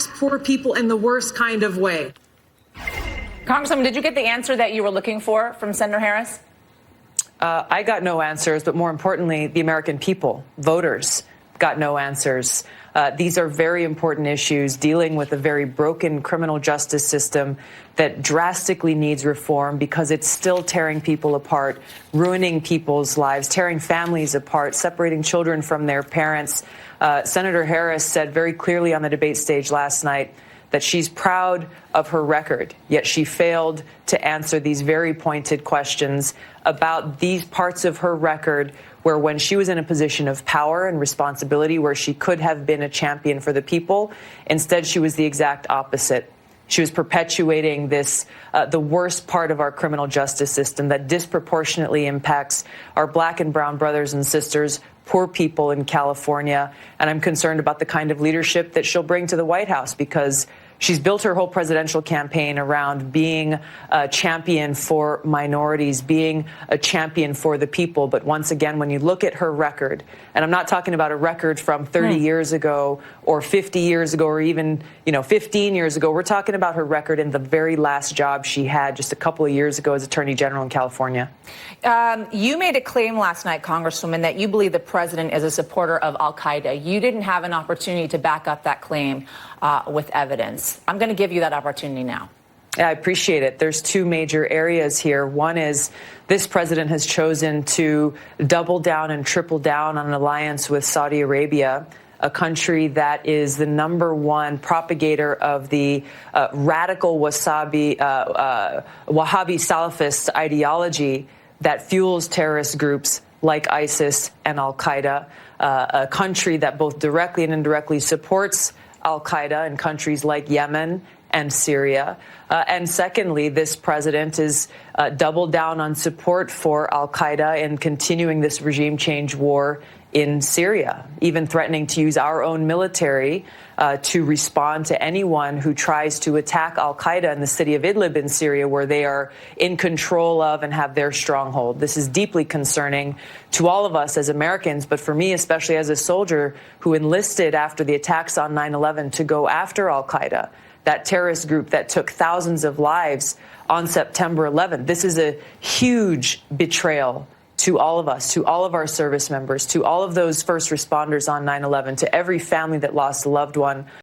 attacks poor people in the worst kind of way. Congresswoman, did you get the answer that you were looking for from Senator Harris? I got no answers, but more importantly, the American people, voters, got no answers. These are very important issues dealing with a very broken criminal justice system that drastically needs reform because it's still tearing people apart, ruining people's lives, tearing families apart, separating children from their parents. Senator Harris said very clearly on the debate stage last night that she's proud of her record, yet she failed to answer these very pointed questions about these parts of her record where when she was in a position of power and responsibility where she could have been a champion for the people, instead she was the exact opposite. She was perpetuating this, the worst part of our criminal justice system that disproportionately impacts our black and brown brothers and sisters, poor people in California. And I'm concerned about the kind of leadership that she'll bring to the White House because she's built her whole presidential campaign around being a champion for minorities, being a champion for the people. But once again, when you look at her record, and I'm not talking about a record from 30 years ago or 50 years ago or even, 15 years ago. We're talking about her record in the very last job she had just a couple of years ago as Attorney General in California. You made a claim last night, Congresswoman, that you believe the president is a supporter of al-Qaeda. You didn't have an opportunity to back up that claim with evidence. I'm going to give you that opportunity now. I appreciate it. There's two major areas here. One is this president has chosen to double down and triple down on an alliance with Saudi Arabia, a country that is the #1 propagator of the radical Wahhabi Salafist ideology that fuels terrorist groups like ISIS and al-Qaeda, a country that both directly and indirectly supports al-Qaeda in countries like Yemen and Syria. And secondly, this president is doubled down on support for al-Qaeda and continuing this regime change war in Syria, even threatening to use our own military to respond to anyone who tries to attack al-Qaeda in the city of Idlib in Syria, where they are in control of and have their stronghold. This is deeply concerning to all of us as Americans, but for me, especially as a soldier who enlisted after the attacks on 9/11 to go after al-Qaeda, that terrorist group that took thousands of lives on September 11th. This is a huge betrayal to all of us, to all of our service members, to all of those first responders on 9/11, to every family that lost a loved one.